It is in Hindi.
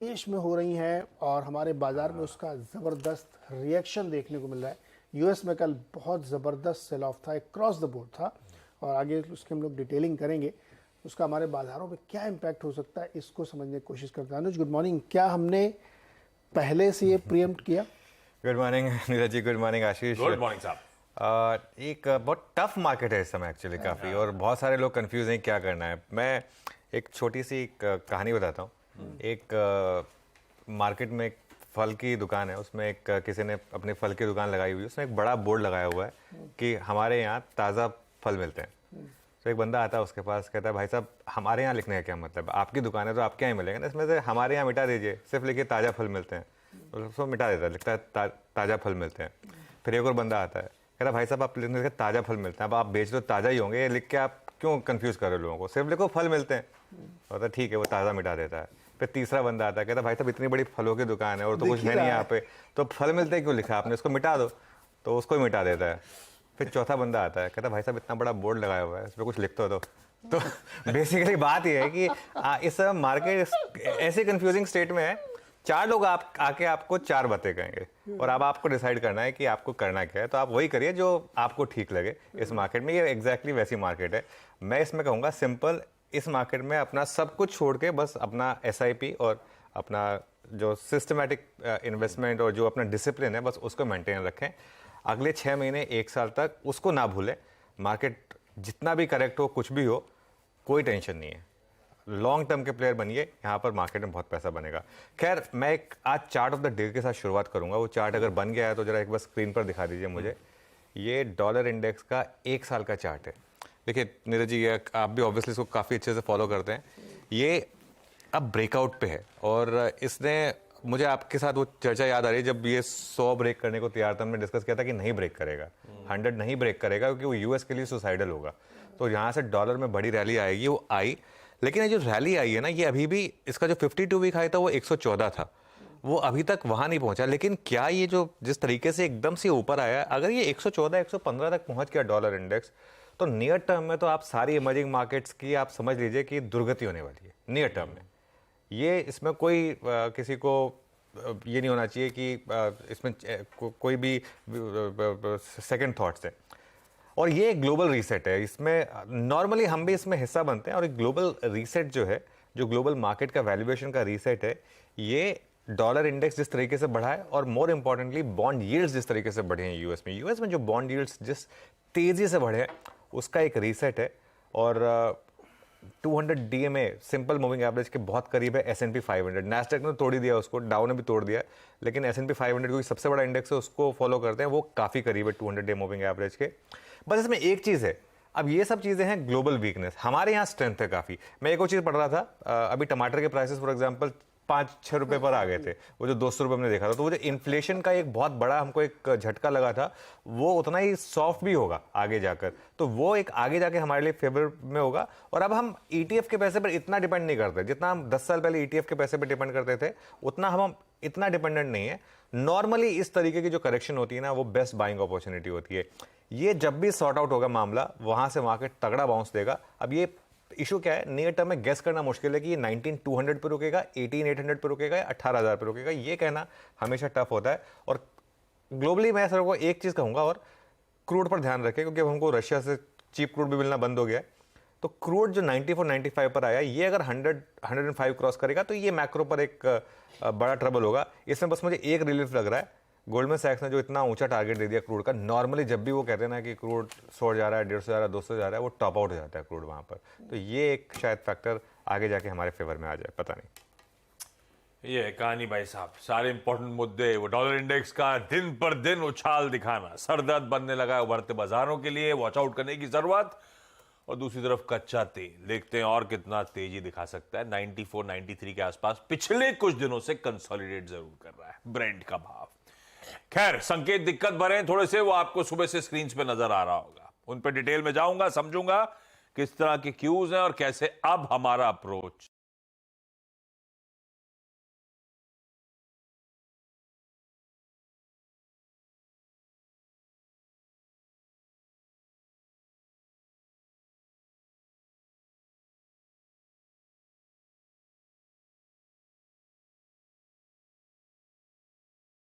देश में हो रही हैं और हमारे बाजार में उसका ज़बरदस्त रिएक्शन देखने को मिल रहा है। यूएस में कल बहुत ज़बरदस्त सेल ऑफ था, एक क्रॉस द बोर्ड था और आगे उसके हम लोग डिटेलिंग करेंगे। उसका हमारे बाजारों पे क्या इम्पैक्ट हो सकता है, इसको समझने की कोशिश करते हैं। अनुज, गुड मॉर्निंग। क्या हमने पहले से ये प्रीएम्प्ट किया? Good morning Neeraj ji, good morning आशीष। गुड मॉर्निंग साहब। एक बहुत टफ मार्केट है इस समय एक्चुअली काफ़ी, और बहुत सारे लोग कंफ्यूज हैं क्या करना है। मैं एक छोटी सी कहानी बताता हूँ। एक मार्केट में एक फल की दुकान है, उसमें एक किसी ने अपनी फल की दुकान लगाई हुई है। उसमें एक बड़ा बोर्ड लगाया हुआ है कि हमारे यहाँ ताज़ा फल मिलते हैं। तो एक बंदा आता है उसके पास, कहता है भाई साहब हमारे यहाँ लिखने का क्या मतलब, आपकी दुकान है तो आपके यहाँ ही मिलेगा ना, इसमें से हमारे यहाँ मिटा दीजिए, सिर्फ लिखिए ताज़ा फल मिलते हैं। तो उसको मिटा देता है, लिखता है ताज़ा फल मिलते हैं। फिर एक और बंदा आता है, कह रहा भाई साहब आप लिखने के ताज़ा फल मिलते हैं, अब आप बेच दो ताज़ा ही होंगे, ये लिख के आप क्यों कंफ्यूज कर रहे हो लोगों को, सिर्फ लिखो फल मिलते हैं। होता ठीक है, वो ताज़ा मिटा देता है। फिर तीसरा बंदा आता है, कहता भाई साहब इतनी बड़ी फलों की दुकान है और तो कुछ है नहीं यहाँ पे, तो फल मिलते हैं क्यों लिखा आपने, इसको मिटा दो। तो उसको ही मिटा देता है। फिर चौथा बंदा आता है, कहता भाई साहब इतना बड़ा बोर्ड लगाया हुआ है, इस पर कुछ लिख तो बेसिकली बात यह है कि इस मार्केट ऐसे कंफ्यूजिंग स्टेट में है। चार लोग आप आके आपको चार बातें कहेंगे और अब आपको डिसाइड करना है कि आपको करना क्या है। तो आप वही करिए जो आपको ठीक लगे इस मार्केट में। ये एग्जैक्टली वैसी मार्केट है। मैं इसमें कहूँगा सिंपल, इस मार्केट में अपना सब कुछ छोड़ के बस अपना SIP और अपना जो सिस्टमैटिक इन्वेस्टमेंट और जो अपना डिसिप्लिन है बस उसको मेंटेन रखें। अगले 6 महीने 1 साल तक उसको ना भूलें। मार्केट जितना भी करेक्ट हो, कुछ भी हो, कोई टेंशन नहीं है। लॉन्ग टर्म के प्लेयर बनिए, यहाँ पर मार्केट में बहुत पैसा बनेगा। खैर, मैं एक आज चार्ट ऑफ द डे के साथ शुरुआत करूंगा। वो चार्ट अगर बन गया है तो जरा एक बार स्क्रीन पर दिखा दीजिए मुझे। ये डॉलर इंडेक्स का 1 साल का चार्ट है। देखिए नीरज जी, ये आप भी ऑब्वियसली इसको काफ़ी अच्छे से फॉलो करते हैं। ये अब ब्रेकआउट पे है और इसने, मुझे आपके साथ वो चर्चा याद आ रही है जब ये 100 ब्रेक करने को तैयार था, हमने डिस्कस किया था कि नहीं ब्रेक करेगा, 100 नहीं ब्रेक करेगा क्योंकि वो US के लिए सुसाइडल होगा। तो यहाँ से डॉलर में बड़ी रैली आएगी, वो आई। लेकिन ये जो रैली आई है ना, ये अभी भी, इसका जो 52 वीक हाई था वो 114 था, वो अभी तक वहां नहीं पहुंचा। लेकिन क्या ये जो जिस तरीके से एकदम से ऊपर आया, अगर ये 114 115 तक पहुंच गया डॉलर इंडेक्स, तो नियर टर्म में तो आप सारी इमर्जिंग मार्केट्स की आप समझ लीजिए कि दुर्गति होने वाली है नियर टर्म में। ये इसमें कोई किसी को ये नहीं होना चाहिए कि इसमें कोई भी सेकंड थॉट्स है। और ये ग्लोबल रीसेट है। इसमें नॉर्मली हम भी इसमें हिस्सा बनते हैं, और एक ग्लोबल रीसेट जो है, जो ग्लोबल मार्केट का वैल्यूएशन का रीसेट है, ये डॉलर इंडेक्स जिस तरीके से बढ़ा है और मोर इंपॉर्टेंटली बॉन्ड यील्ड्स जिस तरीके से बढ़े हैं यूएस में जो बॉन्ड यील्ड्स जिस तेजी से बढ़े हैं, उसका एक रीसेट है। और 200 DMA सिंपल मूविंग एवरेज के बहुत करीब है S&P 500। नैस्डैक ने तोड़ ही दिया उसको, डाउ ने भी तोड़ दिया, लेकिन S&P 500 क्योंकि सबसे बड़ा इंडेक्स है उसको फॉलो करते हैं, वो काफ़ी करीब है 200 डे मूविंग एवरेज के। बस इसमें एक चीज़ है, अब ये सब चीज़ें हैं ग्लोबल वीकनेस, हमारे यहाँ स्ट्रेंथ है काफ़ी। मैं एक और चीज़ पढ़ रहा था, अभी टमाटर के प्राइसेस फॉर एग्जांपल 5-6 रुपए पर आ गए थे, वो जो 200 रुपये हमने देखा था। तो वो जो इन्फ्लेशन का एक बहुत बड़ा हमको एक झटका लगा था, वो उतना ही सॉफ्ट भी होगा आगे जाकर, तो वो एक आगे जाके हमारे लिए फेवर में होगा। और अब हम ETF के पैसे पर इतना डिपेंड नहीं करते जितना हम 10 साल पहले ETF के पैसे पर डिपेंड करते थे, उतना हम इतना डिपेंडेंट नहीं है। नॉर्मली इस तरीके की जो करेक्शन होती है ना, वो बेस्ट बाइंग अपॉर्चुनिटी होती है। ये जब भी सॉर्ट आउट होगा मामला, वहां से मार्केट तगड़ा बाउंस देगा। अब ये इशू क्या है, नियर टर्म में गेस करना मुश्किल है कि ये 19,200 पे रुकेगा, 18,800 पे रुकेगा या 18,000 पे रुकेगा, ये कहना हमेशा टफ होता है। और ग्लोबली मैं सर को एक चीज़ कहूँगा, और क्रूड पर ध्यान रखें क्योंकि अब हमको रशिया से चीप क्रूड भी मिलना बंद हो गया है। तो क्रूड जो 94-95 पर आया, ये अगर 100-105 क्रॉस करेगा तो ये मैक्रो पर एक बड़ा ट्रबल होगा। इसमें बस मुझे एक रिलीफ लग रहा है, गोल्डमैन सैक्स ने जो इतना ऊंचा टारगेट दे दिया क्रूड का। नॉर्मली जब भी वो कहते हैं ना कि क्रूड 100 जा रहा है, 150 जा रहा है, 200 जा रहा है, वो टॉप आउट हो जाता है क्रूड वहां पर। तो ये एक शायद फैक्टर आगे जाके हमारे फेवर में आ जाए, पता नहीं। ये कहानी भाई साहब, सारे इंपॉर्टेंट मुद्दे, वो डॉलर इंडेक्स का दिन पर दिन उछाल दिखाना, सरदर्द बनने लगा है उभरते बाजारों के लिए, वॉच आउट करने की जरूरत। और दूसरी तरफ कच्चा तेल, देखते हैं और कितना तेजी दिखा सकता है। 94-93 के आसपास पिछले कुछ दिनों से कंसोलिडेट जरूर कर रहा है ब्रेंट का भाव। खैर, संकेत दिक्कत भरे हैं थोड़े से, वो आपको सुबह से स्क्रीन पे नजर आ रहा होगा, उन पे डिटेल में जाऊंगा, समझूंगा किस तरह के क्यूज हैं और कैसे अब हमारा अप्रोच